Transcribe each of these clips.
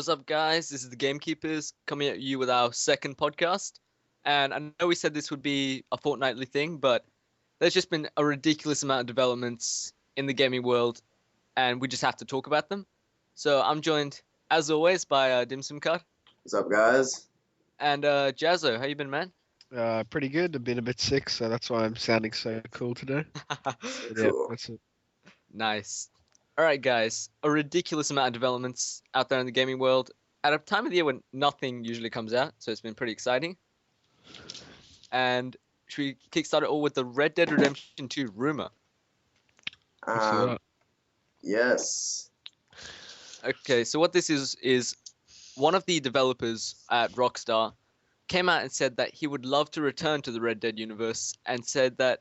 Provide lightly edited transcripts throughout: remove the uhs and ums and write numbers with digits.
What's up, guys? This is the Gamekeepers coming at you with our second podcast. And I know we said this would be a fortnightly thing, but there's just been a ridiculous amount of developments in the gaming world, and we just have to talk about them. So I'm joined, as always, by Dim Sum Card What's up, guys? and Jazzo. How you been, man? Pretty good. I've been a bit sick, so that's why I'm sounding so cool today. But yeah, Cool. that's it. Nice. All right, guys. A ridiculous amount of developments out there in the gaming world at a time of the year when nothing usually comes out, so it's been pretty exciting. And should we kickstart it all with the Red Dead Redemption 2 rumor? Let's do that. Yes. Okay, so what this is one of the developers at Rockstar came out and said that he would love to return to the Red Dead universe and said that,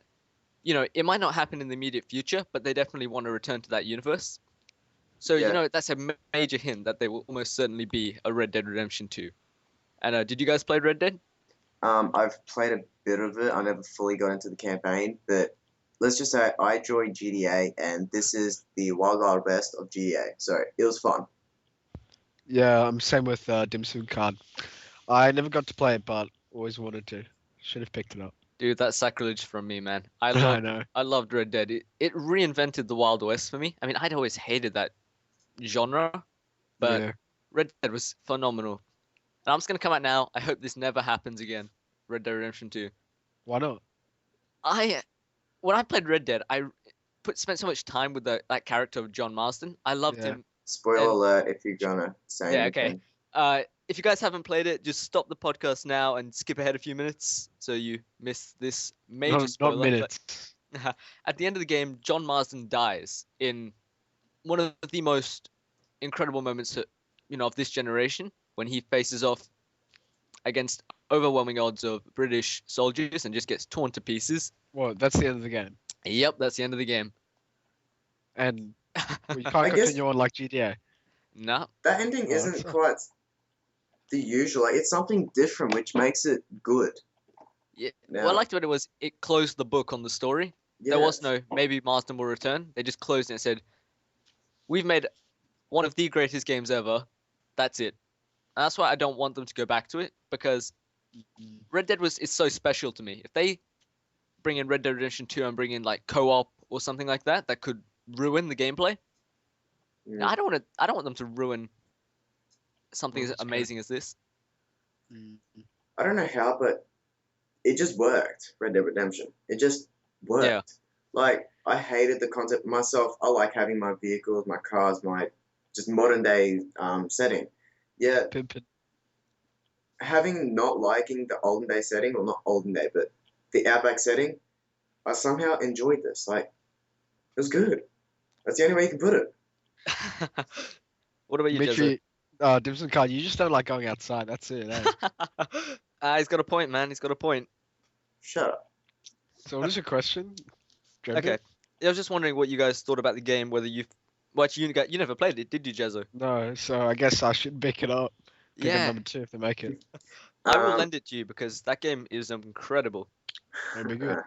you know, it might not happen in the immediate future, but they definitely want to return to that universe. So, Yeah. you know, that's a major hint that there will almost certainly be a Red Dead Redemption 2. And did you guys play Red Dead? I've played a bit of it. I never fully got into the campaign, but let's just say I enjoy GTA, and this is the Wild Wild West of GTA, so it was fun. Yeah, I'm same with Dim Sum Card. I never got to play it, but always wanted to. Should have picked it up. Dude, that's sacrilege from me, man. I I know. loved Red Dead. It reinvented the Wild West for me. I mean, I'd always hated that genre, but Yeah. Red Dead was phenomenal. And I'm just gonna come out now. I hope this never happens again. Red Dead Redemption 2. Why not? When I played Red Dead, I spent so much time with that character of John Marston. I loved Yeah. him. Spoiler And- alert if you're gonna say Yeah, okay. anything. If you guys haven't played it, just stop the podcast now and skip ahead a few minutes so you miss this major Not spoiler. but- minutes. At the end of the game, John Marsden dies in one of the most incredible moments, of this generation when he faces off against overwhelming odds of British soldiers and just gets torn to pieces. Well, that's the end of the game. Yep, that's the end of the game. And well, you I can't guess- continue on like GTA. Nah, That ending Oh, isn't that's- quite the usual. Like, it's something different, which makes it good. yeah. Now, What I liked about it was it closed the book on the story. yeah, There was no maybe Marsden will return. They just closed it and said, "We've made one of the greatest games ever. That's it." And that's why I don't want them to go back to it, because Red Dead is so special to me. If they bring in Red Dead Redemption 2 and bring in like co-op or something like that, that could ruin the gameplay. Mm. I don't want them to ruin something as That's good. amazing as this. I don't know how, but it just worked. Red Dead Redemption. It just worked. Yeah. Like, I hated the concept myself. I like having my vehicles, my cars, my just modern day setting. Yeah, Pimpin'. having not liking the olden day setting, or not olden day, but the Outback setting, I somehow enjoyed this. Like, it was good. That's the only way you can put it. What about you, Jezza? Mitchie, Dim Sum Card, you just don't like going outside. That's it. Eh? He's got a point, man. He's got a point. Shut up. So what is your question? Joker? Okay. I was just wondering what you guys thought about the game, whether you've... What, you never played it, did you, Jezzo? No, so I guess I should pick it up. Pick up Yeah, number 2 if they make it. I will Um, lend it to you because that game is incredible. That'd be good.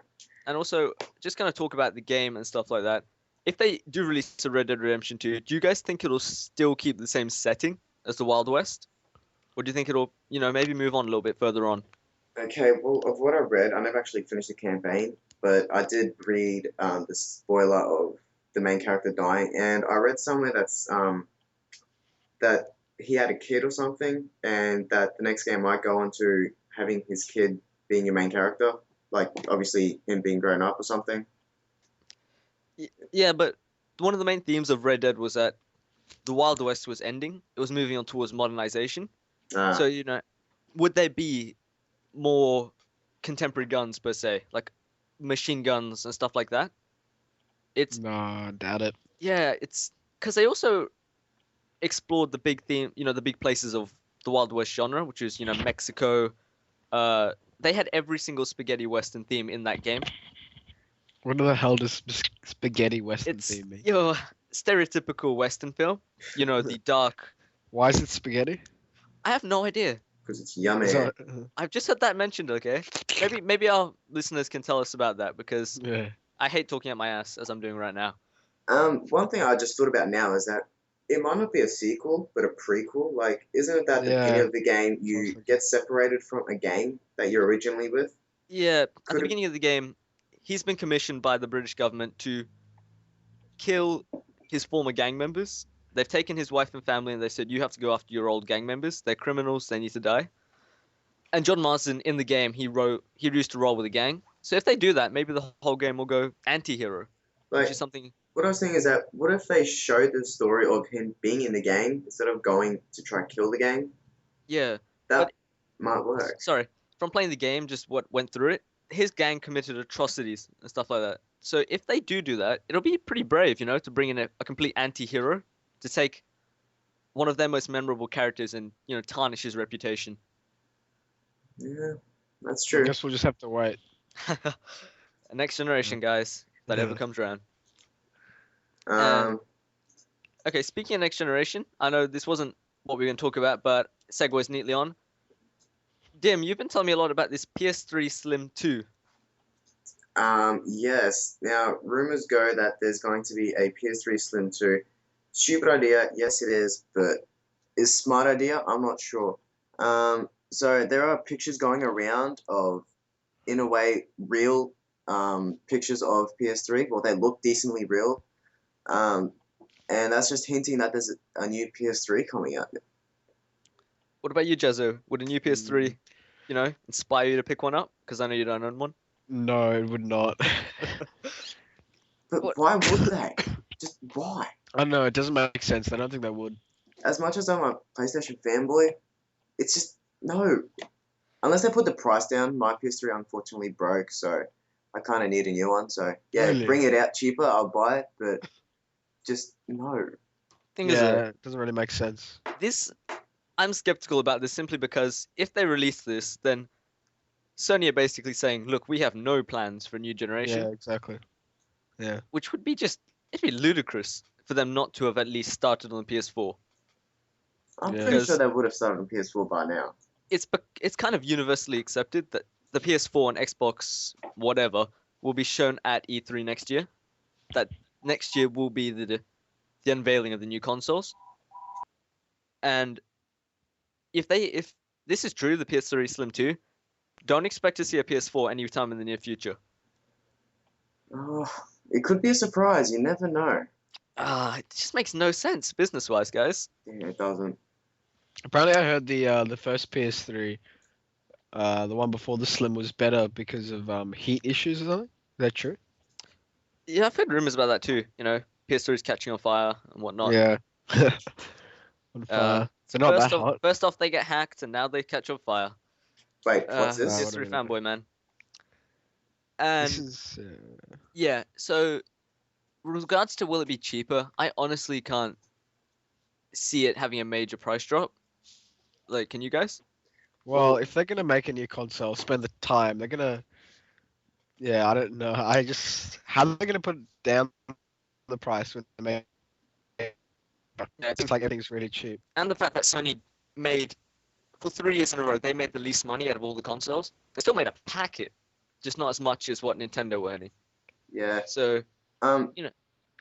And also, just kind of talk about the game and stuff like that. If they do release a Red Dead Redemption 2, do you guys think it'll still keep the same setting as the Wild West? Or do you think it'll, maybe move on a little bit further on? Okay, well, of what I read, I never actually finished the campaign, but I did read the spoiler of the main character dying, and I read somewhere that he had a kid or something, and that the next game might go on to having his kid being your main character, like obviously him being grown up or something. Yeah, but one of the main themes of Red Dead was that the Wild West was ending. It was moving on towards modernization. Uh, So, would there be more contemporary guns per se, like machine guns and stuff like that? It's No, doubt it. yeah, it's because they also explored the big theme, the big places of the Wild West genre, which is Mexico. They had every single spaghetti western theme in that game. What the hell does spaghetti western It's theme mean? your stereotypical western film. The dark. Why is it spaghetti? I have no idea. because it's yummy. Is that- I've just heard that mentioned. Okay, maybe our listeners can tell us about that because yeah. I hate talking out my ass as I'm doing right now. One thing I just thought about now is that it might not be a sequel, but a prequel. Like, isn't it that at the beginning Yeah. of the game you thinking. get separated from a gang that you're originally with? Yeah, at the Could it- beginning of the game, he's been commissioned by the British government to kill his former gang members. They've taken his wife and family and they said, you have to go after your old gang members. They're criminals, they need to die. And John Marsden in the game, he used to roll with a gang. So if they do that, maybe the whole game will go anti-hero, which Like, is something. what I was saying is that what if they showed the story of him being in the gang instead of going to try and kill the gang? Yeah, That but might work. sorry, from playing the game, just what went through it, his gang committed atrocities and stuff like that. So if they do that, it'll be pretty brave, to bring in a complete anti-hero to take one of their most memorable characters and tarnish his reputation. Yeah, that's I true. guess we'll just have to wait. Next generation, guys, that ever Yeah. comes around. Um, Okay, speaking of next generation, I know this wasn't what we were going to talk about, but segues neatly on. Dim, you've been telling me a lot about this PS3 Slim 2. yes. Now, rumors go that there's going to be a PS3 Slim 2. Stupid idea, yes it is, but is smart idea? I'm not sure. So there are pictures going around of, in a way, real pictures of PS3. Well, they look decently real. And that's just hinting that there's a new PS3 coming out. What about you, Jezzo? Would a new PS3, inspire you to pick one up? Because I know you don't own one. No, it would not. But What? why would they? Just why? I don't know. It doesn't make sense. I don't think they would. As much as I'm a PlayStation fanboy, it's just no. Unless they put the price down, my PS3 unfortunately broke, so I kind of need a new one. So yeah, Really? bring it out cheaper, I'll buy it. But just no. Thing is, Yeah, it doesn't really make sense. I'm skeptical about this simply because if they release this, then Sony are basically saying, look, we have no plans for a new generation, Yeah, exactly. Yeah. which would be it'd be ludicrous for them not to have at least started on the PS4. I'm Yeah. pretty sure Because- they would have started on PS4 by now. It's kind of universally accepted that the PS4 and Xbox whatever will be shown at E3 next year. That next year will be the unveiling of the new consoles. And if this is true, the PS3 Slim 2, don't expect to see a PS4 anytime in the near future. Oh, it could be a surprise. You never know. It just makes no sense business-wise, guys. Yeah, it doesn't. Apparently, I heard the first PS3, the one before the Slim, was better because of heat issues or something. Is that true? Yeah, I've heard rumors about that too. PS3 is catching on fire and whatnot. Yeah. On fire. They're not that hot. First off, they get hacked, and now they catch on fire. Wait, what's Wow, this? what PS3 do we know? fanboy, man. And This is. yeah, so with regards to will it be cheaper, I honestly can't see it having a major price drop. Like, can you guys? Well, if they're gonna make a new console, spend the time. They're gonna. Yeah, I don't know. How are they gonna put down the price when they make? It's like everything's really cheap. And the fact that Sony made, for 3 years in a row, they made the least money out of all the consoles. They still made a packet, just not as much as what Nintendo were earning. Yeah. So, You know,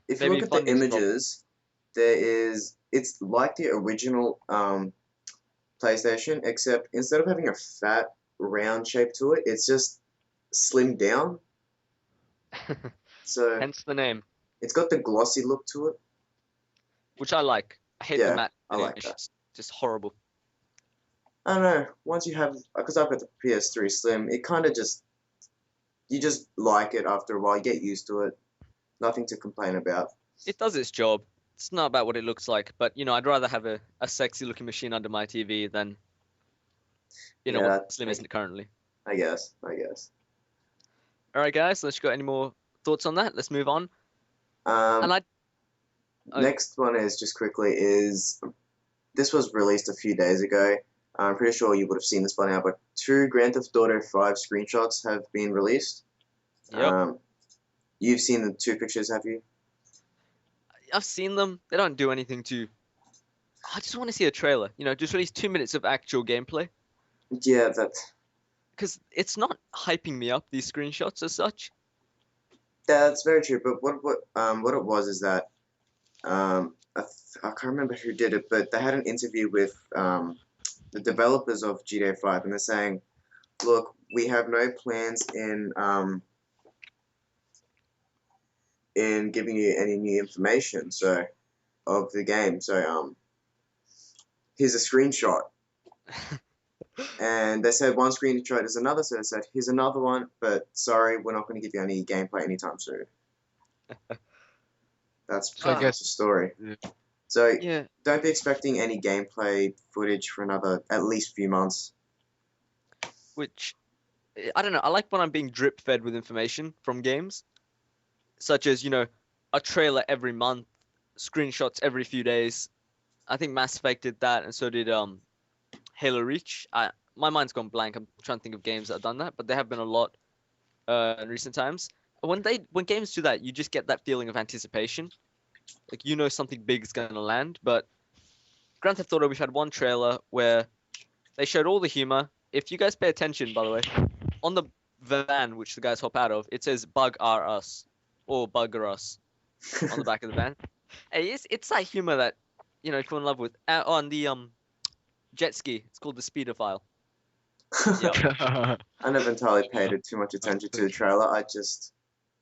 If you maybe look at the funding's a problem. images, it's like the original PlayStation, except instead of having a fat round shape to it, it's just slimmed down. So hence the name, it's got the glossy look to it. which I like. I hate Yeah, the matte I like finish. that. It's just horrible. I don't know. Once you have, because I've got the PS3 Slim, it kind of you just like it after a while. You get used to it. Nothing to complain about. It does its job. It's not about what it looks like, but I'd rather have a sexy looking machine under my TV than Yeah, what Slim isn't currently. I guess. All right, guys. Unless you got any more thoughts on that, let's move on. Um, And Next one is just quickly this was released a few days ago. I'm pretty sure you would have seen this by now, but 2 Grand Theft Auto 5 screenshots have been released. Yep. You've seen the 2 pictures, have you? I've seen them. They don't do anything to. I just want to see a trailer. Just release 2 minutes of actual gameplay. Yeah, Because it's not hyping me up, these screenshots as such. that's very true. But what it was is that I can't remember who did it, but they had an interview with the developers of GTA 5, and they're saying, look, we have no plans in giving you any new information of the game. So here's a screenshot. And they said one screenshot is another, so they said, here's another one, but sorry, we're not going to give you any gameplay anytime soon. That's pretty much the story. Yeah. So Yeah. don't be expecting any gameplay footage for another at least few months. Which, I don't know. I like when I'm being drip fed with information from games, such as, a trailer every month, screenshots every few days. I think Mass Effect did that, and so did Halo Reach. My mind's gone blank. I'm trying to think of games that have done that, but there have been a lot in recent times. When games do that, you just get that feeling of anticipation, like something big is gonna land. But Grand Theft Auto, we've had one trailer where they showed all the humor. If you guys pay attention, by the way, on the van which the guys hop out of, it says "Bug R Us" or "Bugger Us" on the back of the van. And it's that humor that if you're in love with. On the jet ski, it's called the Speedophile. Yep. I never entirely paid too much attention to the trailer. I just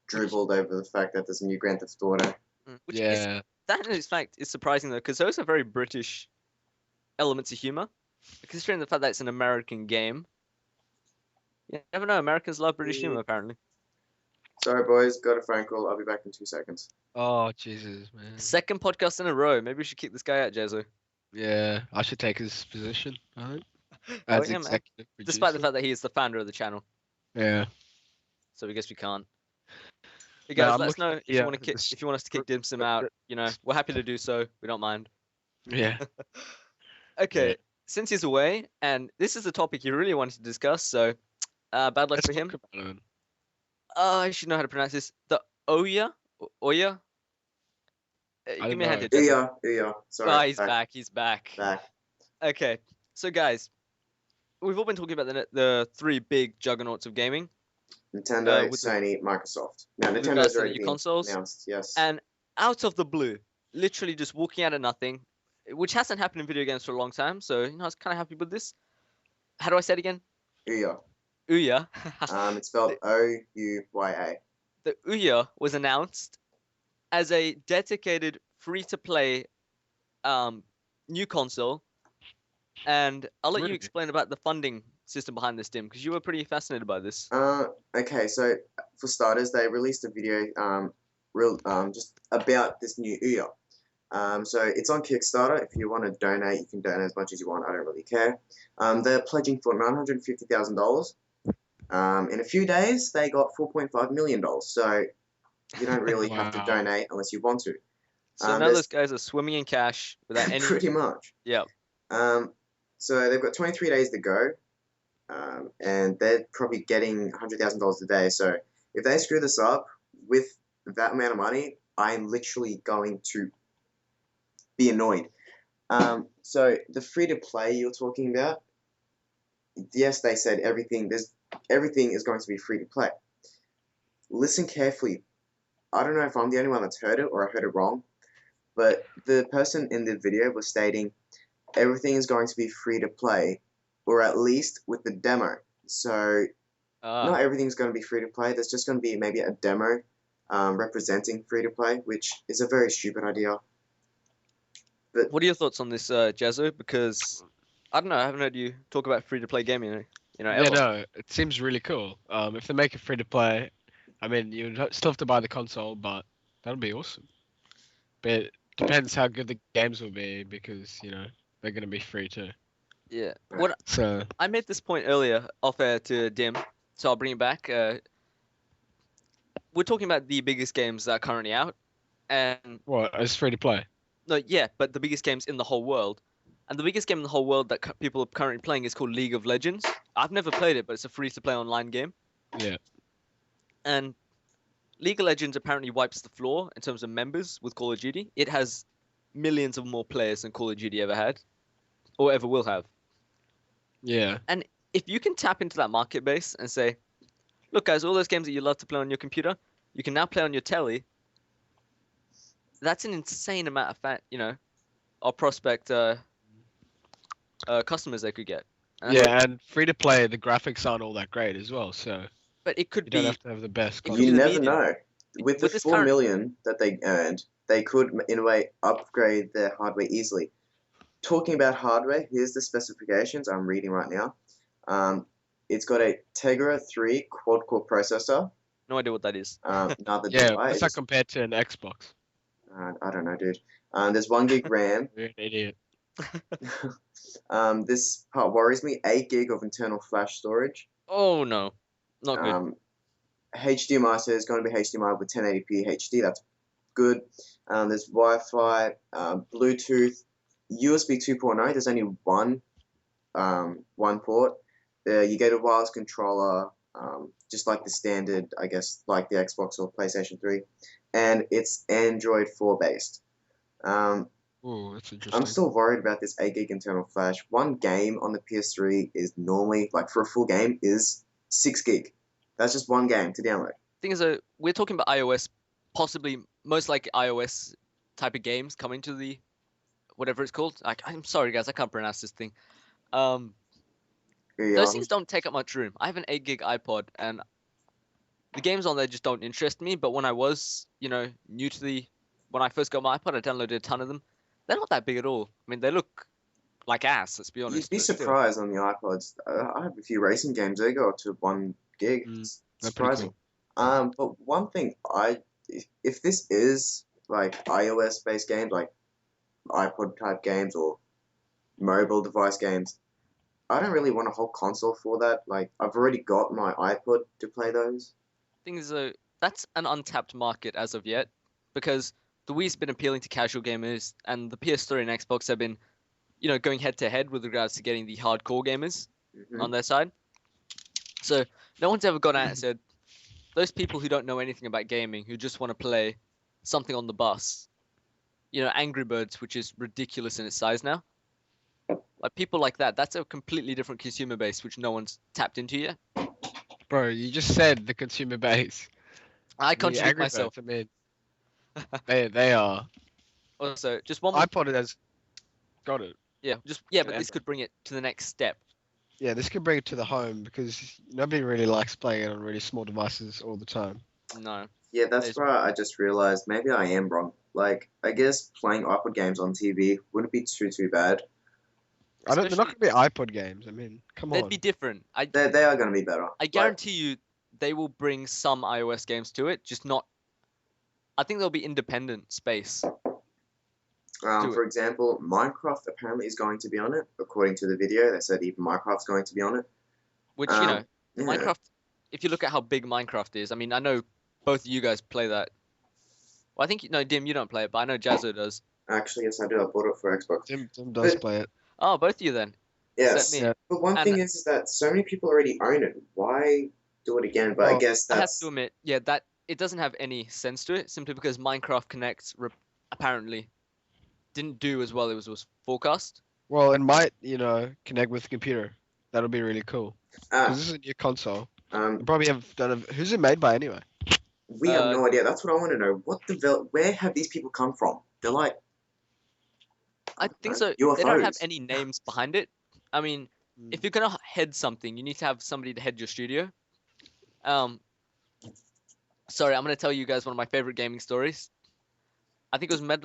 dribbled over the fact that there's a new Grand Theft Auto. Which that in fact is surprising though, because those are very British elements of humor. Considering the fact that it's an American game. You never know, Americans love British humor apparently. Sorry boys, got a phone call. I'll be back in 2 seconds. Oh Jesus, man. Second podcast in a row. Maybe we should kick this guy out, Jezu. Yeah, I should take his position. I think. Oh, As yeah, man. executive producer. Despite the fact that he is the founder of the channel. Yeah. So I guess we can't. Hey guys, I'm let us know if you want to this- if you want us to kick Dim Sim out. We're happy to do so. We don't mind. Yeah. Okay, Yeah. since he's away, and this is a topic he really wanted to discuss, so bad luck Let's for him. talk about it. I should know how to pronounce this. The Oya? Oya? Give me a hand here, Jesse. Ouya. Sorry. Oh, he's back. He's back. Back. Okay, so guys, we've all been talking about the three big juggernauts of gaming. Nintendo, with the- Sony, Microsoft. Now, with Nintendo's regards to already the been consoles, announced, yes. and out of the blue, literally just walking out of nothing, which hasn't happened in video games for a long time, so I was kind of happy with this. How do I say it again? Ouya. Ouya. It's spelled Ouya. The Ouya was announced as a dedicated free-to-play new console, and I'll let you Really? explain about the funding system behind this, Dim, because you were pretty fascinated by this. Okay, so for starters, they released a video just about this new Ouya. So it's on Kickstarter. If you want to donate, you can donate as much as you want. I don't really care. They're pledging for $950,000. In a few days, they got $4.5 million. So you don't really have to Wow. donate unless you want to. So now there's- those guys are swimming in cash without any. Pretty much. Yeah. So they've got 23 days to go. And they're probably getting $100,000 a day. So if they screw this up with that amount of money, I'm literally going to be annoyed. So the free-to-play you're talking about, yes, they said everything is going to be free-to-play. Listen carefully. I don't know if I'm the only one that's heard it or I heard it wrong, but the person in the video was stating everything is going to be free-to-play, or at least with the demo. So not everything's going to be free-to-play. There's just going to be maybe a demo representing free-to-play, which is a very stupid idea. But What are your thoughts on this, Jazzo? Because I don't know, I haven't heard you talk about free-to-play gaming, Yeah, ever. no, it seems really cool. If they make it free to play, I mean, you still have to buy the console, but that'll be awesome. But it depends how good the games will be because they're gonna be free too. Yeah. What So I made this point earlier off air to Dim, so I'll bring it back. We're talking about the biggest games that are currently out, and what? It's free to play. no, yeah, but the biggest games in the whole world. And the biggest game in the whole world that people are currently playing is called League of Legends. I've never played it, but it's a free-to-play online game. Yeah. And League of Legends apparently wipes the floor in terms of members with Call of Duty. It has millions of more players than Call of Duty ever had, or ever will have. Yeah. If you can tap into that market base and say, look guys, all those games that you love to play on your computer, you can now play on your telly. That's an insane amount of prospect customers they could get. And Yeah, and free to play, the graphics aren't all that great as well, so but it could you don't be have to have the best it could You be the console. never medium. know. With the With this 4 current million that they earned, they could, in a way, upgrade their hardware easily. Talking about hardware, here's the specifications I'm reading right now. It's got a Tegra 3 quad-core processor. no idea what that is. Neither do Yeah, I. what's that compared to an Xbox? I don't know, dude. There's 1 gig RAM. You're an idiot. This part worries me. 8 gig of internal flash storage. Oh no, not good. HDMI, so there's going to be HDMI with 1080p HD. That's good. There's Wi-Fi, Bluetooth, USB 2.0. There's only one port. You get a wireless controller, just like the standard, I guess, like the Xbox or PlayStation 3, and it's Android 4 based. Ooh, that's interesting. I'm still worried about this 8 gig internal flash. One game on the PS3 is normally, like for a full game, is 6 gig. That's just one game to download. Thing is, we're talking about iOS, possibly most like iOS type of games coming to the whatever it's called. I'm sorry guys, I can't pronounce this thing. Those things don't take up much room. I have an 8 gig iPod, and the games on there just don't interest me. But when I was, new to when I first got my iPod, I downloaded a ton of them. They're not that big at all. I mean, they look like ass. Let's be honest. You'd be but still. surprised on the iPods. I have a few racing games. They go up to 1 gig. It's They're pretty surprising. But one thing if this is like iOS based games, like iPod type games or mobile device games, I don't really want a whole console for that. Like I've already got my iPod to play those. Thing is, that's an untapped market as of yet, because the Wii's been appealing to casual gamers, and the PS3 and Xbox have been, going head to head with regards to getting the hardcore gamers Mhm. on their side. So no one's ever gone out and said, those people who don't know anything about gaming, who just want to play something on the bus, Angry Birds, which is ridiculous in its size now. Like people like that, that's a completely different consumer base, which no one's tapped into yet. Bro, you just said the consumer base. I The contradict Angry myself. Birds, I mean, they are. Also, just one more. iPod has got it. But this could bring it to the next step. Yeah, this could bring it to the home because nobody really likes playing it on really small devices all the time. No. Yeah, that's There's- where I just realized maybe I am wrong. Like I guess playing iPod games on TV wouldn't be too bad. They're not going to be iPod games. I mean, come They'd on. be different. They are going to be better. I guarantee you they will bring some iOS games to it, just not. I think there'll be independent space. do For example, Minecraft apparently is going to be on it. According to the video, they said even Minecraft's going to be on it. Which, Yeah. Minecraft, if you look at how big Minecraft is, I mean, I know both of you guys play that. Well, I think, Dim, you don't play it, but I know Jazzo does. Actually, yes, I do. I bought it for Xbox. Tim does But- play it. Oh, both of you then. Yes. Except me. Yeah. But one And- thing is that so many people already own it. Why do it again? But I Well, guess I have that's to admit, that it doesn't have any sense to it, simply because Minecraft Connect apparently didn't do as well as was forecast. Well, it might, connect with the computer. That'll be really cool. ah, Because this is a new console. um, They probably have done a... Who's it made by anyway? we have no idea. That's what I want to know. Where have these people come from? They're like, I think so. UFOs. They don't have any names behind it. I mean, if you're gonna head something, you need to have somebody to head your studio. Sorry, I'm gonna tell you guys one of my favorite gaming stories. I think it was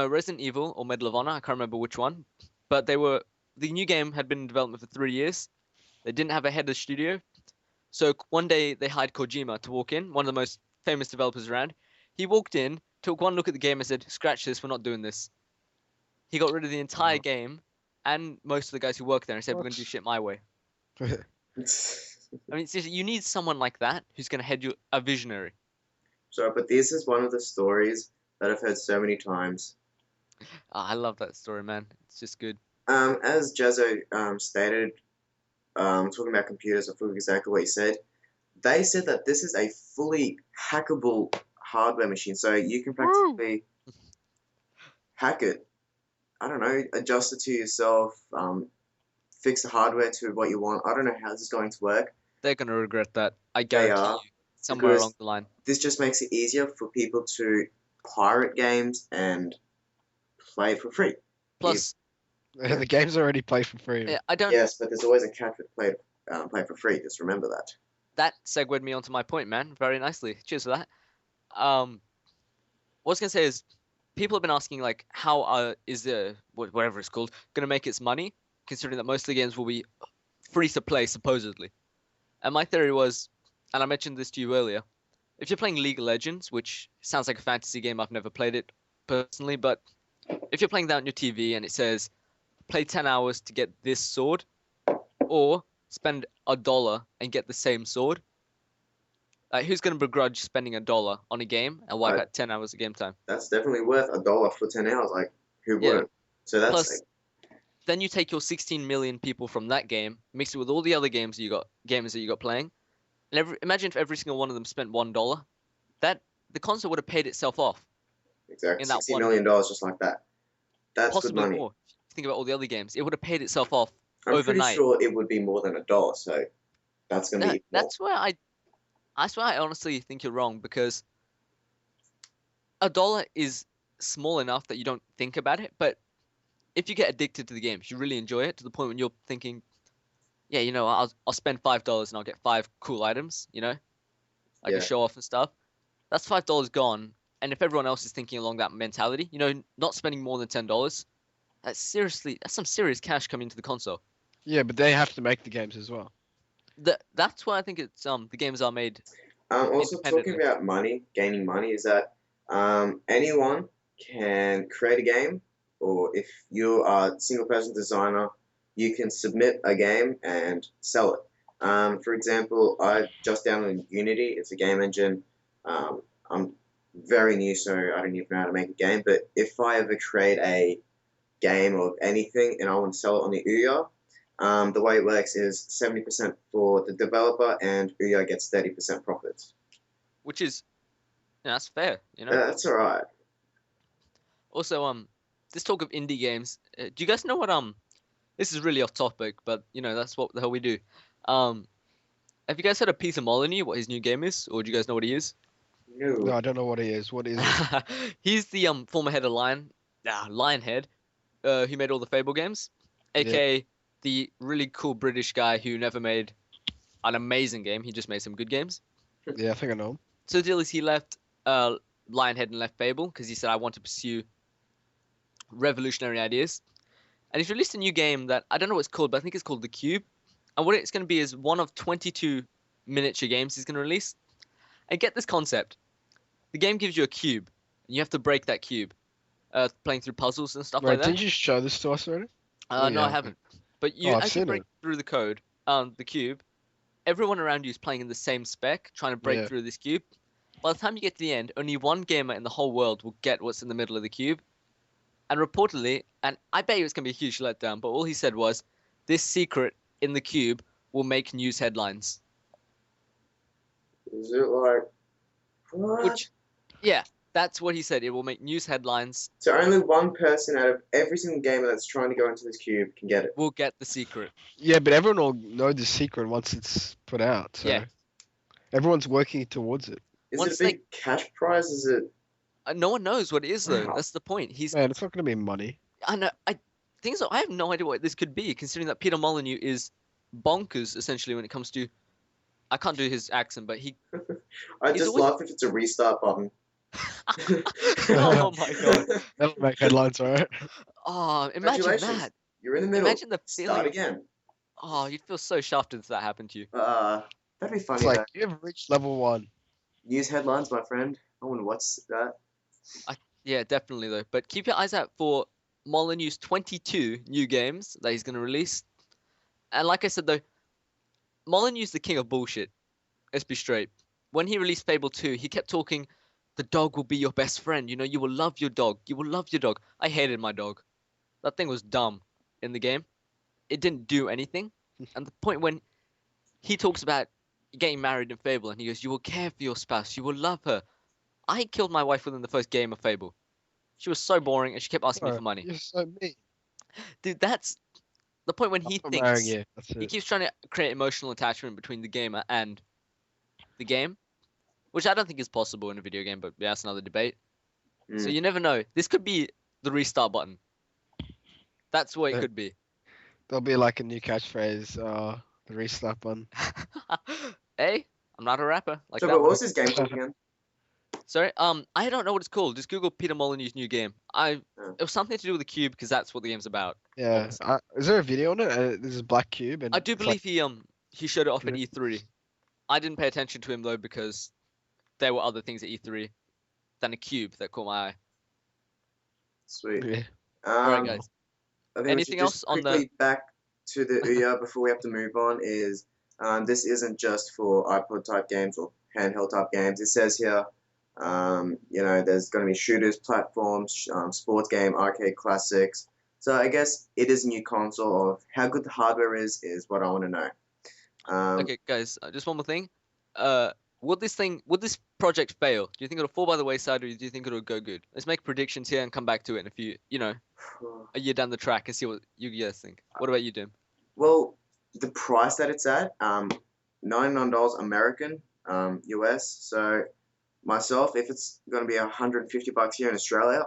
Resident Evil or Medal of Honor. I can't remember which one, but the new game had been in development for 3 years. They didn't have a head of studio, so one day they hired Kojima to walk in, one of the most famous developers around. He walked in, took one look at the game, and said, "Scratch this. We're not doing this." He got rid of the entire game and most of the guys who work there and said, "We're going to do shit my way." I mean, seriously, you need someone like that who's going to head you, a visionary. So, but this is one of the stories that I've heard so many times. I love that story, man. It's just good. As Jazzo stated, talking about computers, I forget exactly what he said. They said that this is a fully hackable hardware machine, so you can practically hack it. I don't know, adjust it to yourself, fix the hardware to what you want. I don't know how this is going to work. They're going to regret that. I They guarantee are, you. Somewhere because- along the line. This just makes it easier for people to pirate games and play for free. Plus, The game's already played for free. yeah, I don't. Yes, but there's always a catch with play for free. Just remember that. That segued me onto my point, man, very nicely. Cheers for that. What I was gonna say is, people have been asking like, how is the whatever it's called gonna make its money, considering that most of the games will be free to play supposedly. And my theory was, and I mentioned this to you earlier, if you're playing League of Legends, which sounds like a fantasy game, I've never played it personally, but if you're playing that on your TV and it says, play 10 hours to get this sword, or spend $1 and get the same sword, like, who's going to begrudge spending $1 on a game and wipe Right. out 10 hours of game time? That's definitely worth $1 for 10 hours. Like, who Yeah. wouldn't? So that's Plus, like, then you take your 16 million people from that game, mix it with all the other gamers that you got playing, and imagine if every single one of them spent $1. The console would have paid itself off. exactly in that $60 one million just like that. That's good Possibly money. more. If you think about all the other games, it would have paid itself off I'm pretty overnight. sure it would be more than $1, so that's going to be more. That's why I honestly think you're wrong, because $1 is small enough that you don't think about it, but if you get addicted to the game, if you really enjoy it to the point when you're thinking, yeah, I'll spend $5 and I'll get 5 cool items, I Yeah. can show off and stuff. That's $5 gone, and if everyone else is thinking along that mentality, not spending more than $10, that's some serious cash coming into the console. Yeah, but they have to make the games as well. That's why I think it's the games are made. Also, talking independently. about money, gaining money, is that anyone can create a game, or if you are a single-person designer, you can submit a game and sell it. For example, I just downloaded Unity. It's a game engine. I'm very new, so I don't even know how to make a game. But if I ever create a game of anything and I want to sell it on the Ouya, the way it works is 70% for the developer and Ouya gets 30% profits. Which is, that's fair, That's all right. Also, this talk of indie games, do you guys know what this is really off topic, but that's what the hell we do. Have you guys heard of Peter Molyneux, what his new game is, or do you guys know what he is? No, I don't know what he is. What is it? He's the former head of Lionhead, who made all the Fable games, aka the really cool British guy who never made an amazing game. He just made some good games. Yeah, I think I know him. So the deal is he left Lionhead and left Fable because he said, I want to pursue revolutionary ideas. And he's released a new game that I don't know what it's called, but I think it's called The Cube. And what it's going to be is one of 22 miniature games he's going to release. And get this concept. The game gives you a cube, and you have to break that cube, playing through puzzles and stuff Wait, like that. didn't you show this to us already? No, yeah. I haven't. But I've as you seen break it. through the code, the cube, everyone around you is playing in the same spec, trying to break Yeah. through this cube. By the time you get to the end, only one gamer in the whole world will get what's in the middle of the cube. And reportedly, and I bet you it's going to be a huge letdown, but all he said was, this secret in the cube will make news headlines. Is it like what? Which, yeah, that's what he said. It will make news headlines. So only one person out of every single gamer that's trying to go into this cube can get it. Will get the secret. Yeah, but everyone will know the secret once it's put out. So Yeah. everyone's working towards it. Is Once it a big cash prize? Is it? No one knows what it is, though. Wow. That's the point. Man, it's not going to be money. I know. I think so. I have no idea what this could be, considering that Peter Molyneux is bonkers essentially when it comes to. I can't do his accent, but he. I He's just always- love if it's a restart button. Oh my god! That'll make headlines, alright? Oh, imagine Congratulations. that. You're in the middle. Imagine the Start feeling. again. Oh, you'd feel so shafted if that happened to you. That'd be funny. It's like, though. you've reached level 1. News headlines, my friend. I wonder what's that. Yeah, definitely though. But keep your eyes out for Molyneux's 22 new games that he's going to release. And like I said though, Molyneux's the king of bullshit. Let's be straight. When he released Fable 2, he kept talking, the dog will be your best friend. You will love your dog. You will love your dog. I hated my dog. That thing was dumb in the game. It didn't do anything. And the point when he talks about getting married in Fable and he goes, you will care for your spouse. You will love her. I killed my wife within the first game of Fable. She was so boring and she kept asking me for money. You're so mean. Dude, that's the point when he I'm not marrying thinks you. That's he it. keeps trying to create emotional attachment between the gamer and the game, which I don't think is possible in a video game, but yeah, that's another debate. So you never know. This could be the restart button. That's what it could be. There'll be like a new catchphrase. The restart button. Hey, I'm not a rapper like So, that but what one. was this game called again? Sorry. I don't know what it's called. Just Google Peter Molyneux's new game. It was something to do with the cube because that's what the game's about. Yeah. Is there a video on it? This is Black Cube, and I do it's like- believe he showed it off at Yeah. E3. I didn't pay attention to him though because there were other things at E3 than a cube that caught my eye. Sweet. Yeah. Alright, guys. I think Anything we should else just on the- quickly back to the Ouya before we have to move on is this isn't just for iPod type games or handheld type games. It says here, there's going to be shooters, platforms, sports game, arcade classics. So I guess it is a new console. Of how good the hardware is what I want to know. Okay, guys, just one more thing. Would this project fail? Do you think it'll fall by the wayside, or do you think it'll go good? Let's make predictions here and come back to it in a few, a year down the track and see what you guys think. What about you, Dim? Well, the price that it's at, $99 American, US. So myself, if it's going to be $150 here in Australia,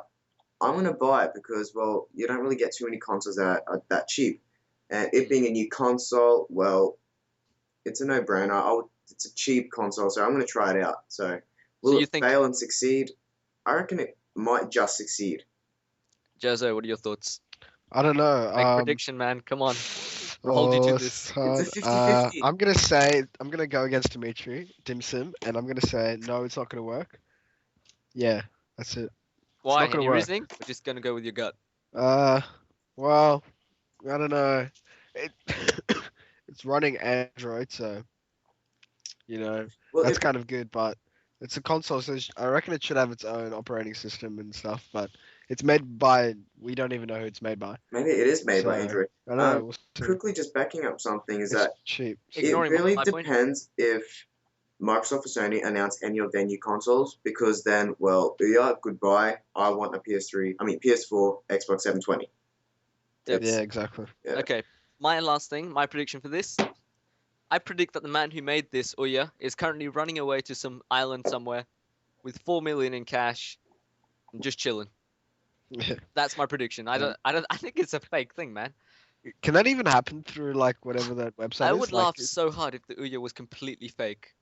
I'm going to buy it because, well, you don't really get too many consoles that are that cheap. And it being a new console, well, it's a no-brainer. It's a cheap console, so I'm going to try it out. So will you it think- fail and succeed? I reckon it might just succeed. Jezzo, what are your thoughts? I don't know. Make a prediction, man. Come on. We'll hold you to this. Son, It's a 50-50. I'm gonna go against Dimitri Dim Sim, and I'm gonna say no, it's not gonna work. Yeah, that's it. Why? not gonna Any work. reasoning? We're just gonna go with your gut. Well, I don't know. It it's running Android, so Well, that's kind of good, but it's a console, so I reckon it should have its own operating system and stuff. But it's made by we don't even know who it's made by. maybe it is made by So, Android. I don't know. We'll see. Quickly, just backing up something is It's that cheap. Ignoring it really my point. depends if Microsoft or Sony announce any of their new consoles, because then, well, yeah, goodbye. I want a PS4, Xbox 720. Yep. Yeah, exactly. Yeah. Okay, my last thing, my prediction for this. I predict that the man who made this Ouya is currently running away to some island somewhere with 4 million in cash and just chilling. That's my prediction. I think it's a fake thing, man. Can that even happen through like whatever that website I is? would Like, laugh so hard if the Ouya was completely fake.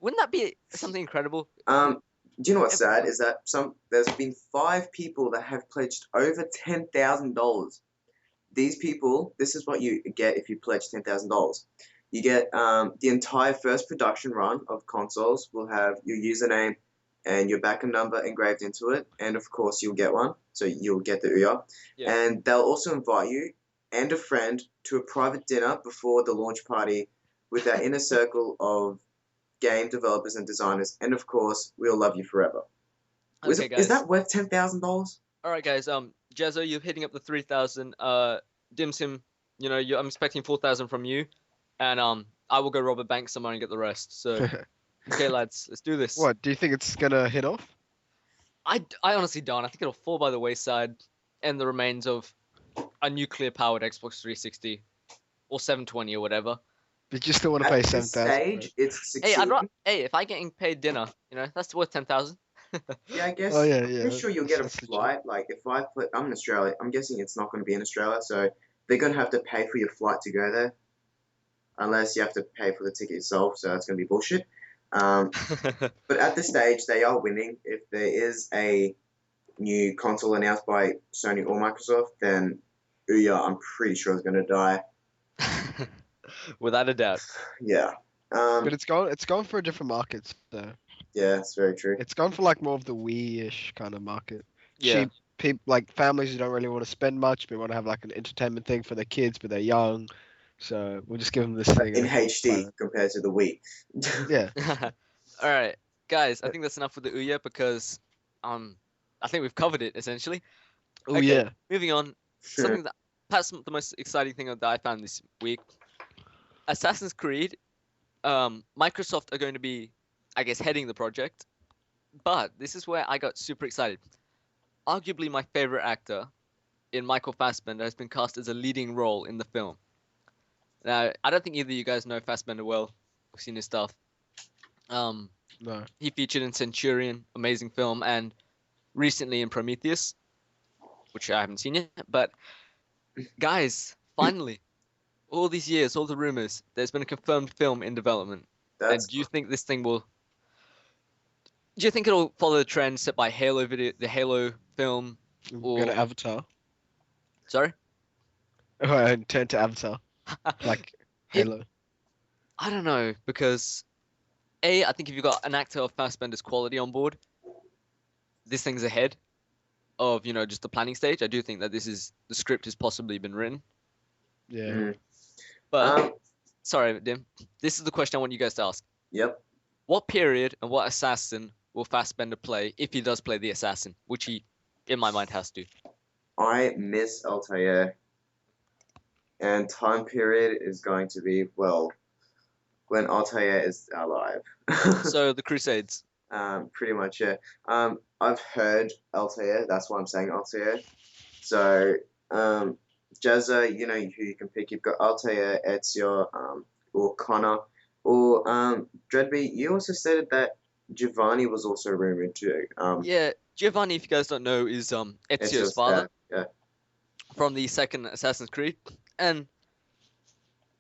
Wouldn't that be something incredible? Do you know what's sad is that there's been 5 people that have pledged over $10,000. These people, this is what you get if you pledge $10,000. You get the entire first production run of consoles will have your username and your backup number engraved into it, and of course you'll get one, so you'll get the Ouya. Yeah. And they'll also invite you and a friend to a private dinner before the launch party with our inner circle of game developers and designers, and of course we'll love you forever. Okay, guys. Is that worth $10,000? All right, guys. Jezzo, you're hitting up the 3,000. Dim Sim, I'm expecting 4,000 from you, and I will go rob a bank somewhere and get the rest. So, okay, lads, let's do this. what do you think it's gonna hit off? I honestly don't. I think it'll fall by the wayside, and the remains of a nuclear-powered Xbox 360 or 720 or whatever. But you still want to At pay this 7,000? stage, it's Hey, succeeding. if I getting paid dinner, that's worth 10,000. Yeah, I guess. Oh yeah, I'm yeah. pretty sure you'll get a That's legit. flight. Like if I'm in Australia. I'm guessing it's not going to be in Australia, so they're going to have to pay for your flight to go there, unless you have to pay for the ticket yourself. So that's going to be bullshit. But at this stage, they are winning. If there is a new console announced by Sony or Microsoft, then Ouya, I'm pretty sure is going to die. Without a doubt. Yeah. But it's gone for a different market. So Yeah, it's very true. it's gone for like more of the Wii-ish kind of market. Yeah. Cheap, like families who don't really want to spend much, but want to have like an entertainment thing for their kids, but they're young. So we'll just give them this thing. In and- HD compared to the Wii. Yeah. All right, guys. I think that's enough with the Ouya because I think we've covered it essentially. Oh Okay. yeah. Moving on, something that perhaps the most exciting thing that I found this week, Assassin's Creed. Microsoft are going to be, I guess, heading the project, but this is where I got super excited. Arguably my favorite actor in Michael Fassbender has been cast as a leading role in the film. Now, I don't think either of you guys know Fassbender well. I've seen his stuff. No. He featured in Centurion, amazing film, and recently in Prometheus, which I haven't seen yet. But guys, finally, all these years, all the rumors, there's been a confirmed film in development. That's And do you think this thing will? Do you think it'll follow the trend set by Halo video, the Halo film, Go to or Avatar. sorry? And turn to Avatar. Like It- Halo. I don't know because I think if you've got an actor of Fassbender's quality on board, this thing's ahead of just the planning stage. I do think that the script has possibly been written. Yeah. Mm. But sorry, Dim. This is the question I want you guys to ask. Yep. What period and what assassin will Fassbender play if he does play the assassin, which he, in my mind, has to? I miss Altair, and time period is going to be when Altair is alive. So the Crusades. Pretty much, yeah. I've heard Altair. That's why I'm saying Altair. So, Jazza, who you can pick. You've got Altair, Ezio, or Connor, or Dreadbeat. You also stated that Giovanni was also rumored too. Yeah, Giovanni, if you guys don't know, is Ezio's Ezio's father dad, yeah. from the second Assassin's Creed, and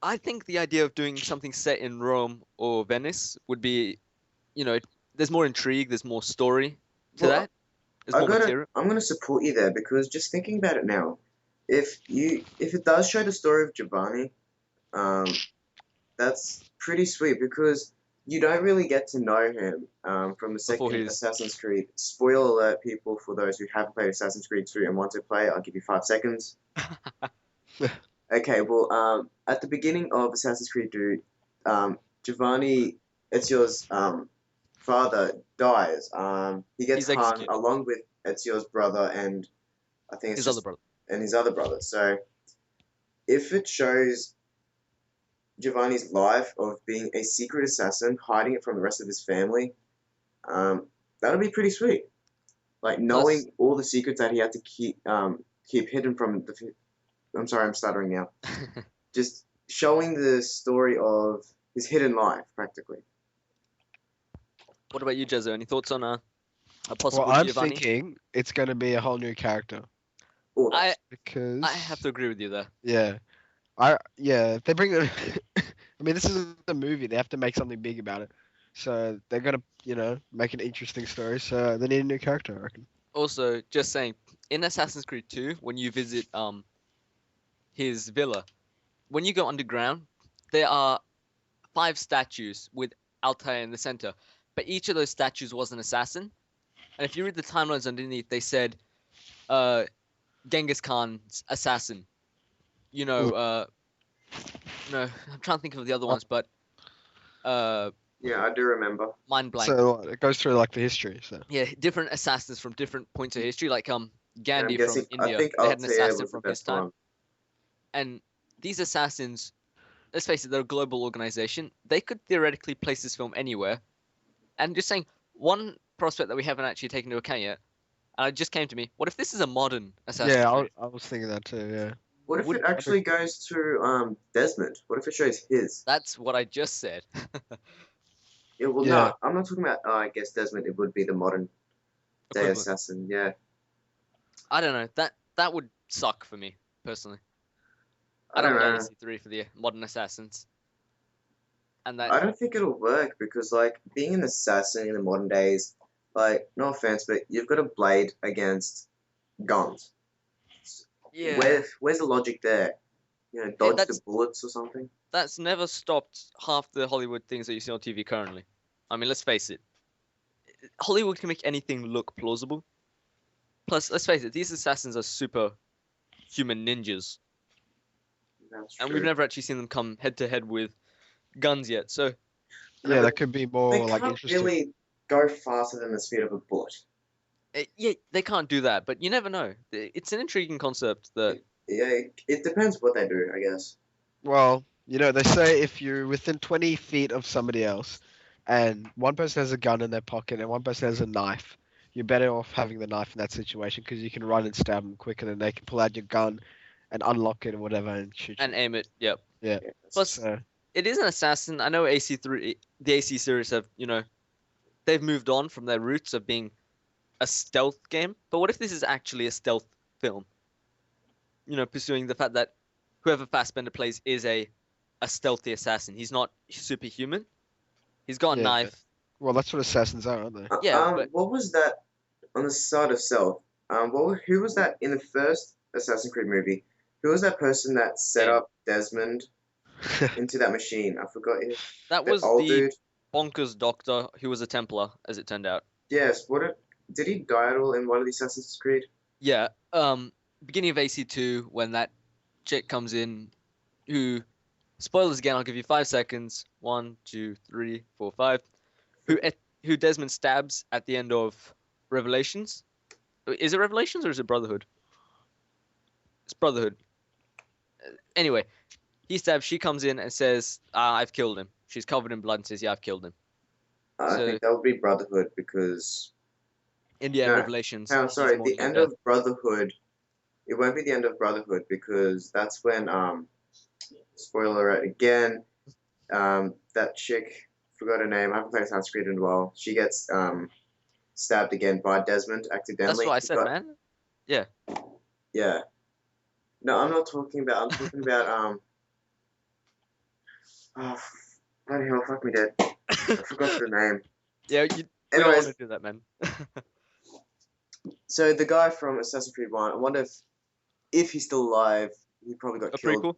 I think the idea of doing something set in Rome or Venice would be, there's more intrigue, there's more story to Well, that. There's more material. I'm gonna support you there because just thinking about it now, if it does show the story of Giovanni, that's pretty sweet because you don't really get to know him from the Before second his- Assassin's Creed. Spoiler alert, people, for those who haven't played Assassin's Creed 2 and want to play, I'll give you 5 seconds. Okay, well, at the beginning of Assassin's Creed 2, Giovanni, Ezio's father, dies. He gets He's hung executed. along with Ezio's brother and I think it's His just, other brother. and his other brother. So if it shows Giovanni's life of being a secret assassin, hiding it from the rest of his family, that'll be pretty sweet. Like knowing all the secrets that he had to keep hidden from the. I'm sorry, I'm stuttering now. Just showing the story of his hidden life, practically. What about you, Jezzo? Any thoughts on a possible Well, I'm Giovanni? thinking it's going to be a whole new character Oh, I because I have to agree with you there. Yeah, if they bring it. I mean, this is a movie. They have to make something big about it. So they're gonna, make an interesting story. So they need a new character, I reckon. Also, just saying, in Assassin's Creed 2, when you visit his villa, when you go underground, there are 5 statues with Altair in the center, but each of those statues was an assassin. And if you read the timelines underneath, they said, Genghis Khan's assassin. No, I'm trying to think of the other ones, but yeah, I do remember. mind blank. So it goes through like the history. So Yeah, different assassins from different points of history, like Gandhi I'm guessing, from India. I think They had an Altair assassin was the from his best time. one. And these assassins, let's face it, they're a global organization. They could theoretically place this film anywhere. And just saying, one prospect that we haven't actually taken into account yet, and it just came to me, what if this is a modern Assassin's yeah, Creed? I was thinking that too. Yeah. What if Would- it actually goes to Desmond? What if it shows his? That's what I just said. Yeah, well, Yeah. no, I'm not talking about. I guess Desmond. It would be the modern day Equivalent. assassin. Yeah. I don't know. That would suck for me, personally. I don't play know. AC3 for the modern assassins. And I that don't think it'll work because, like, being an assassin in the modern days, like, no offense, but you've got a blade against guns. yeah, Where's the logic there? Dodge the that's- bullets or something? that's never stopped half the Hollywood things that you see on TV currently. I mean, let's face it. Hollywood can make anything look plausible. Plus, let's face it, these assassins are super human ninjas. That's And true. we've never actually seen them come head to head with guns yet. So, Yeah, that could be more They like can't interesting. really go faster than the speed of a bullet. yeah, they can't do that, but you never know. It's an intriguing concept that Yeah, it depends what they do, I guess. Well, they say if you're within 20 feet of somebody else, and one person has a gun in their pocket and one person has a knife, you're better off having the knife in that situation because you can run and stab them quicker than they can pull out your gun and unlock it or whatever and shoot you. and aim it. Yep. Yeah, that's- Plus, So, it is an assassin. I know AC3, the AC series have, they've moved on from their roots of being a stealth game. But what if this is actually a stealth film? You know, pursuing the fact that whoever Fassbender plays is a stealthy assassin. He's not superhuman. He's got a Yeah. knife. Well, that's what assassins are, aren't they? Yeah, but What was that on the side of Stealth? Who was that in the first Assassin's Creed movie? Who was that person that set Name. up Desmond into that machine? I forgot. that The was old the dude. bonkers doctor who was a Templar, as it turned out. Yes. Did he die at all in one of the Assassin's Creed? Yeah. Beginning of AC2, when that chick comes in, who, spoilers again, I'll give you 5 seconds. 1, 2, 3, 4, 5. Who Desmond stabs at the end of Revelations. Is it Revelations or is it Brotherhood? It's Brotherhood. Anyway, he stabs. She comes in and says, "I've killed him." She's covered in blood and says, "Yeah, I've killed him." I So- think that would be Brotherhood because. In the end, No. Revelations. Oh, he's sorry. mourning The her end death. of Brotherhood. It won't be the end of Brotherhood because that's when spoiler alert again. That chick, forgot her name. I haven't played Assassin's Creed in a while. She gets stabbed again by Desmond accidentally. That's what I said, man. Yeah. No, I'm not talking about. I'm talking about Oh, bloody hell! Fuck me dead. I forgot the name. Yeah, we don't want Anyways, to do that, man. so the guy from Assassin's Creed 1. I wonder if he's still alive. He probably got A killed. prequel,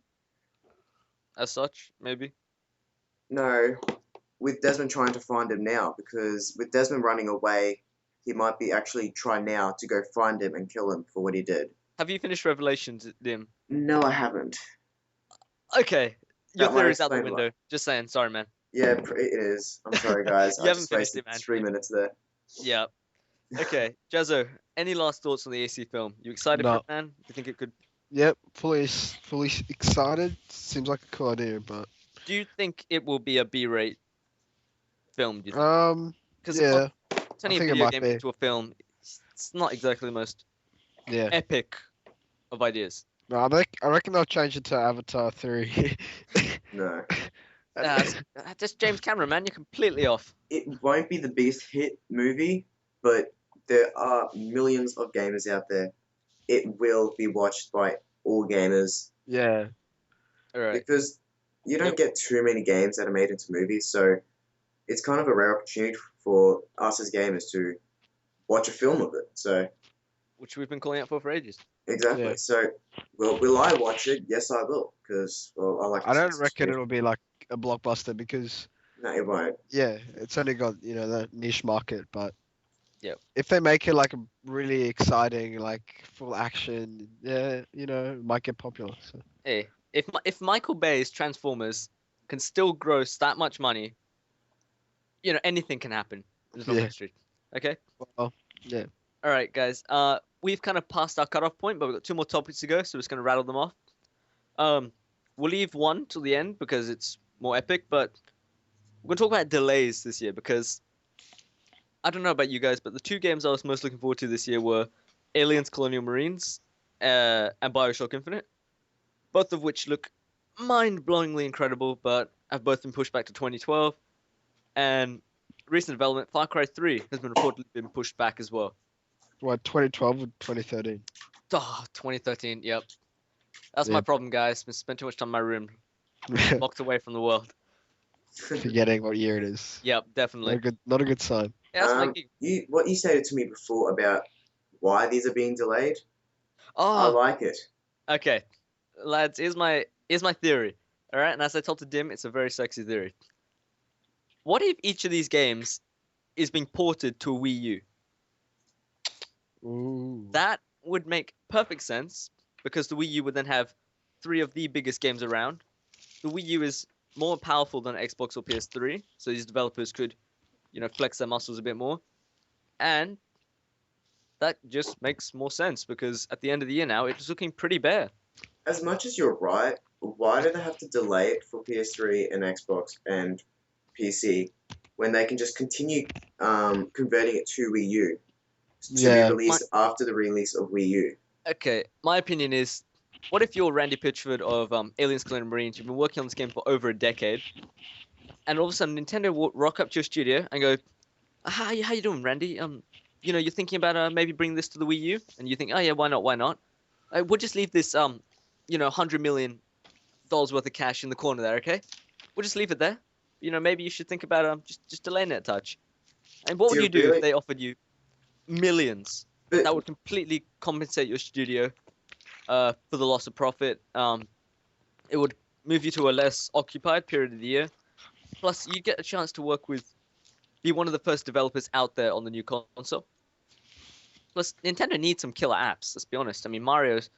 as such, maybe. No, with Desmond trying to find him now, because with Desmond running away, he might be actually trying now to go find him and kill him for what he did. Have you finished Revelations, Dim? No, I haven't. Okay, your That might theory's out the explain why. window. Just saying, sorry, man. Yeah, it is. I'm sorry, guys. You I haven't just finished wasted it, man. 3 minutes there. Yeah. Okay, Jazzo, any last thoughts on the AC film? You excited for No. it, man? You think it could? Yep, fully excited. Seems like a cool idea, but Do you think it will be a B-rate film? Do you think? Because yeah, turning a think it video might game be. into a film, it's not exactly the most yeah. epic of ideas. No, I reckon they'll change it to Avatar 3. No. Just James Cameron, man. You're completely off. It won't be the biggest hit movie, but there are millions of gamers out there. It will be watched by all gamers yeah, All right. because you don't get too many games that are made into movies, so it's kind of a rare opportunity for us as gamers to watch a film of it. So Which we've been calling out for ages. exactly. Yeah. So will I watch it? Yes, I will, because well, I like. I don't Assassin's reckon Creed. it'll be like a blockbuster because No, it won't. yeah, it's only got the niche market, but Yep. if they make it like a really exciting, like full action, yeah, it might get popular. So. Hey, if Michael Bay's Transformers can still gross that much money, anything can happen in the film Yeah. industry. Okay. Well, yeah. All right, guys. We've kind of passed our cutoff point, but we've got 2 more topics to go, so we're just gonna rattle them off. We'll leave one till the end because it's more epic, but we're gonna talk about delays this year because I don't know about you guys, but the 2 games I was most looking forward to this year were Aliens: Colonial Marines and BioShock Infinite, both of which look mind-blowingly incredible, but have both been pushed back to 2012. And recent development, Far Cry 3 has been reportedly been pushed back as well. What 2012 or 2013? Oh, 2013, yep. That's my Yeah. problem, guys. Been spent too much time in my room, locked away from the world. Forgetting what year it is. Yep, Not definitely. a not a good sign. Yeah, that's my gig. What you stated to me before about why these are being delayed, I Oh, like it. okay. Lads, here's my theory. All right, and as I told to Dim, it's a very sexy theory. What if each of these games is being ported to a Wii U? Ooh. That would make perfect sense because the Wii U would then have 3 of the biggest games around. The Wii U is more powerful than Xbox or PS3, so these developers could, flex their muscles a bit more. And that just makes more sense because at the end of the year now, it's looking pretty bare. As much as you're right, why do they have to delay it for PS3 and Xbox and PC when they can just continue converting it to Wii U to Yeah. be released after the release of Wii U? Okay, my opinion is, what if you're Randy Pitchford of Aliens: Colonial Marines? You've been working on this game for over a decade, and all of a sudden Nintendo will rock up to your studio and go, "How you doing, Randy? you're thinking about maybe bring this to the Wii U, and you think, oh yeah, why not? Why not? We'll just leave this $100 million worth of cash in the corner there, okay? We'll just leave it there. Maybe you should think about just delaying it a touch. And what would you do if they offered you millions? That would completely compensate your studio for the loss of profit. It would move you to a less occupied period of the year. Plus, you get a chance to be one of the first developers out there on the new console. Plus, Nintendo needs some killer apps. Let's be honest. I mean, Mario's.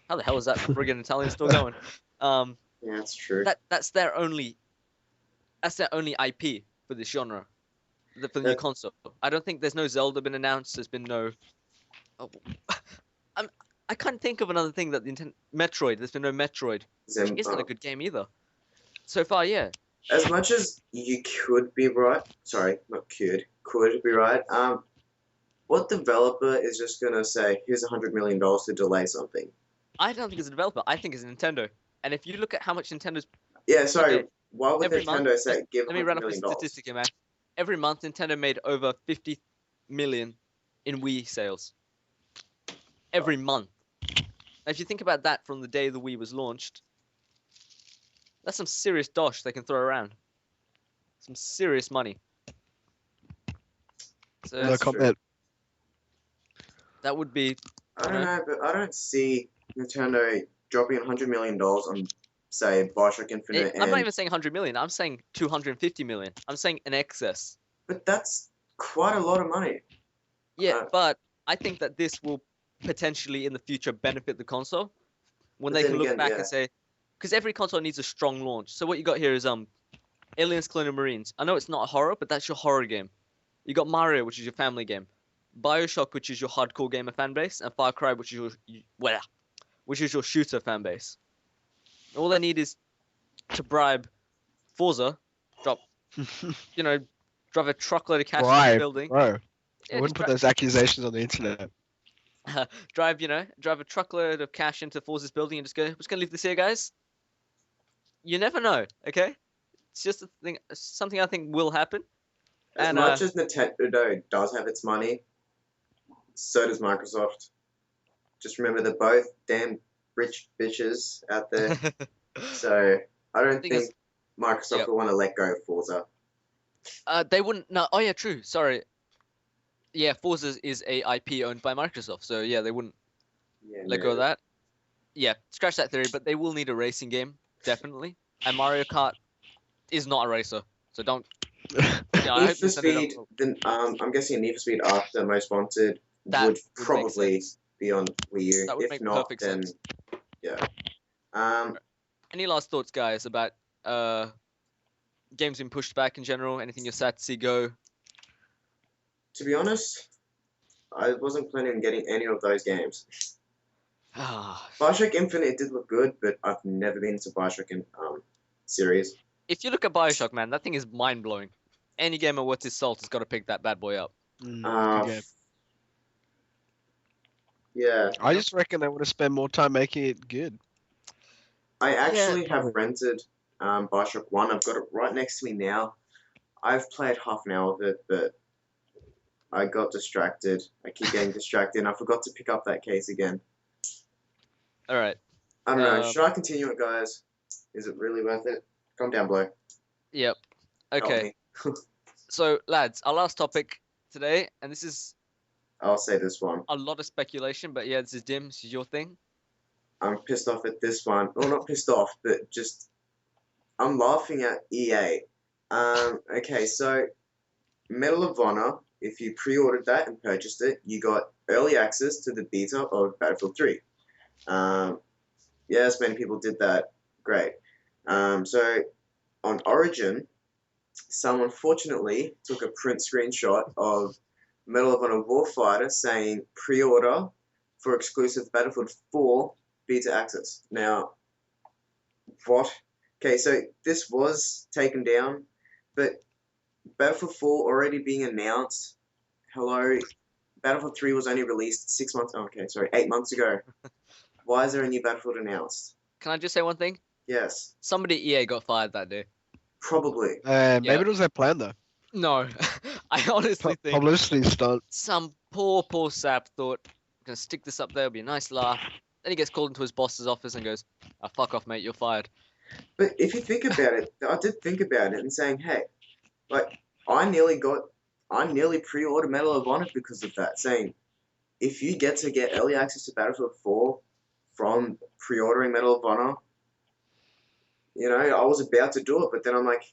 How the hell is that friggin' Italian still going? Yeah, that's true. That's their only IP for this genre, for the new console. I don't think there's no Zelda been announced. There's been no. Oh, I can't think of another thing that Metroid. There's been no Metroid. Which isn't a good game either. So far, yeah. As much as you could be right, sorry, not could be right. What developer is just gonna say, "Here's $100 million to delay something"? I don't think it's a developer. I think it's Nintendo. And if you look at how much Nintendo's why would Nintendo say give $100 million? Let me run up a statistic here, man. Every month, Nintendo made over 50 million in Wii sales. Every month. Now, if you think about that from the day the Wii was launched, that's some serious dosh they can throw around. Some serious money. So No comment. That would be. I don't know, but I don't see Nintendo dropping $100 million on, say, Bioshock Infinite. I'm not even saying 100 million. I'm saying 250 million. I'm saying in excess. But that's quite a lot of money. Yeah, but I think that this will potentially in the future benefit the console when they can look back and say, because every console needs a strong launch. So what you got here is Aliens Colonial Marines. I know it's not a horror, but that's your horror game. You got Mario, which is your family game. Bioshock, which is your hardcore gamer fan base, and Far Cry, which is your shooter fan base. All they need is to bribe Forza, drop a truckload of cash in the building. Bro. I wouldn't put those accusations on the internet. Drive a truckload of cash into Forza's building and just go, we're just gonna leave this here, guys. You never know, okay? It's just a thing, something I think will happen. As much as Nintendo does have its money, so does Microsoft. Just remember they're both damn rich bitches out there. So I don't think Microsoft will want to let go of Forza. They wouldn't. No. Oh yeah, true. Sorry. Yeah, Forza is a IP owned by Microsoft, so yeah, they wouldn't let go of that. Yeah, scratch that theory. But they will need a racing game, definitely. And Mario Kart is not a racer, so don't. Need for Speed. I'm guessing Need for Speed After Most Wanted would probably be on Wii U. That would make perfect sense. Yeah. Any last thoughts, guys, about games being pushed back in general? Anything you're sad to see go? To be honest, I wasn't planning on getting any of those games. Bioshock Infinite did look good, but I've never been into Bioshock series. If you look at Bioshock, man, that thing is mind-blowing. Any gamer worth his salt has got to pick that bad boy up. Yeah. I just reckon they would have spent more time making it good. I actually have rented Bioshock 1. I've got it right next to me now. I've played half an hour of it, but I got distracted. I keep getting distracted, and I forgot to pick up that case again. All right. I don't know. Should I continue it, guys? Is it really worth it? Comment down below. Yep. Okay. So, lads, our last topic today, and this is... I'll say this one. A lot of speculation, but yeah, this is Dim. This is your thing. I'm pissed off at this one. Well, not pissed off, but just... I'm laughing at EA. Okay, so... Medal of Honor, if you pre-ordered that and purchased it, you got early access to the beta of Battlefield 3. Yes, many people did that. Great. So, on Origin, someone fortunately took a print screenshot of Medal of Honor Warfighter saying pre-order for exclusive Battlefield 4 beta access. Now, what? Okay, so this was taken down, but Battlefield 4 already being announced. Hello, Battlefield 3 was only released 8 months ago. Why is there a new Battlefield announced? Can I just say one thing? Yes. Somebody at EA got fired that day. Probably. Maybe it was their plan though. No. I honestly think Publicity stunt. some poor sap thought, I'm gonna stick this up there, it'll be a nice laugh. Then he gets called into his boss's office and goes, "Ah, fuck off, mate, you're fired." But if you think about it, I did think about it and saying, hey, like I nearly pre-ordered Medal of Honor because of that. Saying if you get early access to Battlefield 4 from pre-ordering Medal of Honor, I was about to do it, but then I'm like,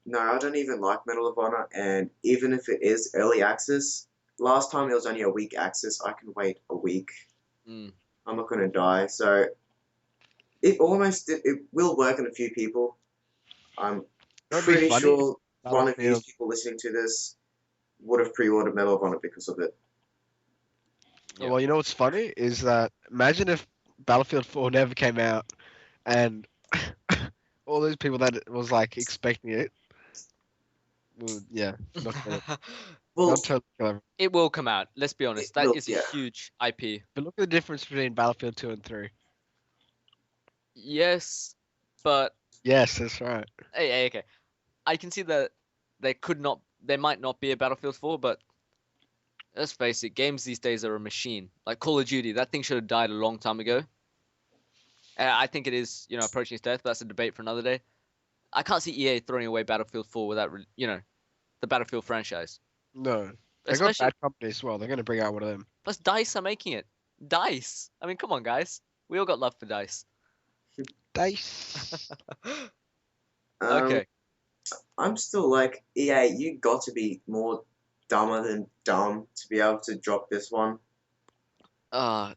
no, I don't even like Medal of Honor, and even if it is early access, last time it was only a week access. I can wait a week. Mm. I'm not gonna die. So it will work on a few people. I'm That'd be pretty funny sure if one of these Battlefield- people listening to this would have pre-ordered Medal of Honor because of it. Yeah. Well, you know what's funny is that imagine if Battlefield 4 never came out, and all those people that was like expecting it, would not gonna, Well, not totally kill everyone. It will come out. Let's be honest. It That will, is yeah. a huge IP. But look at the difference between Battlefield 2 and 3. Yes, but Yes, that's right. hey, okay. I can see that there might not be a Battlefield 4, but let's face it, games these days are a machine. Like Call of Duty, that thing should have died a long time ago. I think it is, approaching its death. But that's a debate for another day. I can't see EA throwing away Battlefield 4 without, the Battlefield franchise. No, they got Especially, bad company as well. They're gonna bring out one of them. plus DICE are making it. DICE. I mean, come on, guys. We all got love for DICE. Dice. Okay. I'm still like, EA, you got to be more dumber than dumb to be able to drop this one. I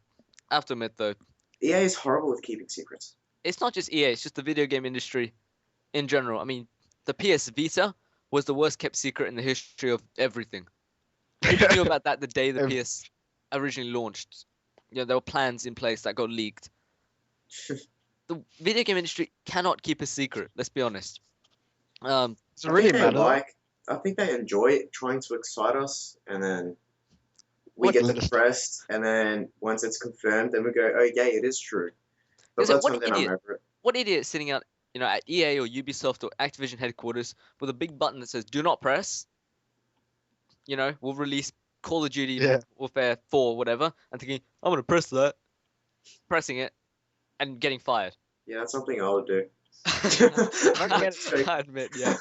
have to admit, though, EA is horrible with keeping secrets. it's not just EA, it's just the video game industry in general. I mean, the PS Vita was the worst kept secret in the history of everything. People knew about that the day the PS originally launched. There were plans in place that got leaked. The video game industry cannot keep a secret, let's be honest. It's really matter. I think they enjoy trying to excite us, and then we What get list? depressed, and then once it's confirmed, then we go, oh yeah, it is true. But Is it- by the what time then I'm idiot? over it. What idiot is sitting out, at EA or Ubisoft or Activision headquarters with a big button that says "Do not press"? We'll release Call of Duty Yeah. Warfare 4, whatever, and thinking, I'm gonna press that, pressing it, and getting fired. Yeah, that's something I would do. I admit, yeah.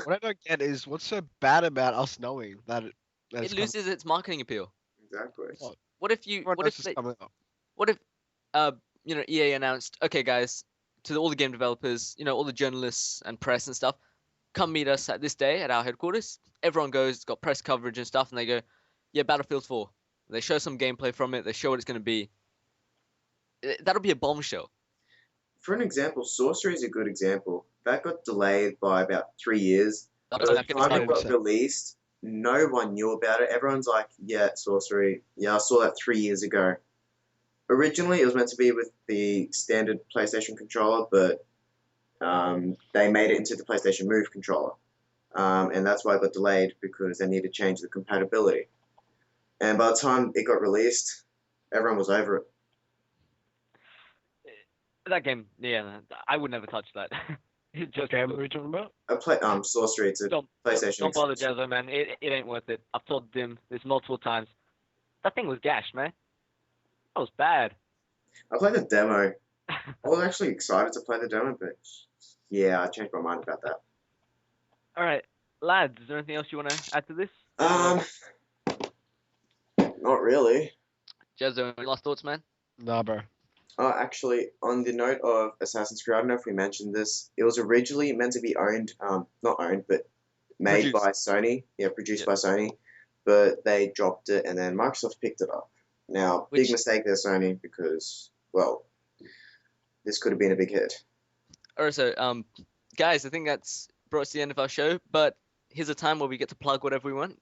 What I don't get is what's so bad about us knowing that It loses its marketing appeal. Exactly. What? What if you? Everyone What knows if? it's They, coming up. what if? EA announced, okay, guys, to all the game developers, all the journalists and press and stuff, come meet us at this day at our headquarters. Everyone goes, it's got press coverage and stuff, and they go, yeah, Battlefield 4. They show some gameplay from it. They show what it's going to be. That'll be a bombshell. For an example, Sorcery is a good example. That got delayed by about 3 years. By the time it got released, no one knew about it. Everyone's like, yeah, Sorcery. Yeah, I saw that 3 years ago. Originally, it was meant to be with the standard PlayStation controller, but they made it into the PlayStation Move controller. And that's why it got delayed, because they needed to change the compatibility. And by the time it got released, everyone was over it. That game, yeah, I would never touch that. What game are we talking about? I play Sorcery. It's a Don't PlayStation. Don't bother, Jezzo, man. It ain't worth it. I've told Dim this multiple times. That thing was gashed, man. That was bad. I played the demo. I was actually excited to play the demo, but yeah, I changed my mind about that. All right, lads, is there anything else you want to add to this? Not really. Jezzo, any last thoughts, man? Nah, bro. Actually, on the note of Assassin's Creed, I don't know if we mentioned this. It was originally meant to be owned, not owned, but made by Sony. Yeah, produced by Sony. But they dropped it, and then Microsoft picked it up. Now, big mistake there, Sony, because, well, this could have been a big hit. Alright, so, guys, I think that's brought us to the end of our show, but here's a time where we get to plug whatever we want.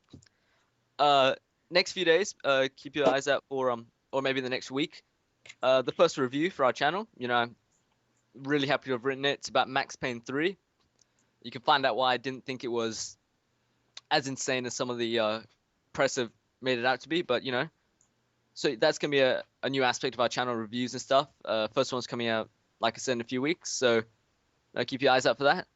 Next few days, keep your eyes out for, or maybe the next week, the first review for our channel. I'm really happy to have written it. It's about Max Payne 3. You can find out why I didn't think it was as insane as some of the press have made it out to be, but, So that's going to be a new aspect of our channel, reviews and stuff. First one's coming out, like I said, in a few weeks, so keep your eyes out for that.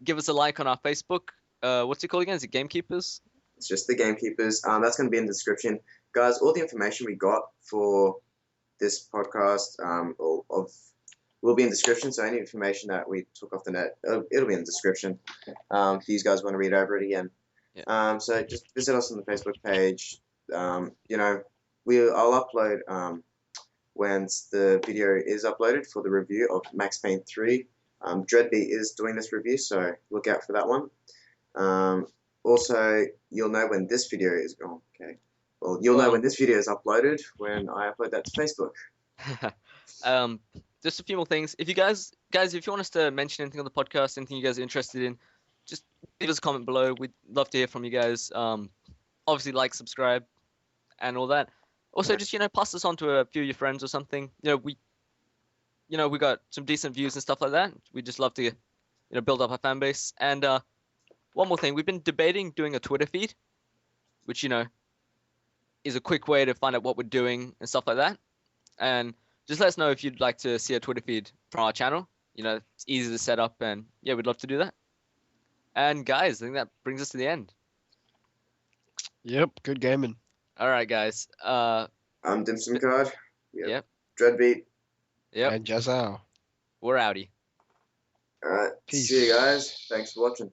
Give us a like on our Facebook. What's it called again? Is it Gamekeepers? It's just the Gamekeepers. That's going to be in the description, guys. All the information we got for this podcast will be in the description. So any information that we took off the net, it'll be in the description. If you guys want to read over it again. Yeah. So just visit us on the Facebook page. I'll upload when the video is uploaded for the review of Max Payne 3. Dreadbeat is doing this review, so look out for that one. Also, you'll know when this video is going. Okay. Well, you'll know when this video is uploaded when I upload that to Facebook. Just a few more things. If you guys, if you want us to mention anything on the podcast, anything you guys are interested in, just leave us a comment below. We'd love to hear from you guys. Obviously, like, subscribe, and all that. Also, just pass this on to a few of your friends or something. We got some decent views and stuff like that. We just love to, build up our fan base. And one more thing, we've been debating doing a Twitter feed, which is a quick way to find out what we're doing and stuff like that. And just let us know if you'd like to see a Twitter feed from our channel. It's easy to set up, and yeah, we'd love to do that. And guys, I think that brings us to the end. Yep, good gaming. All right, guys. I'm Dimsum Card. Yep. Dreadbeat. Yep. And Jazzow. We're outie. All right. Peace. See you guys. Thanks for watching.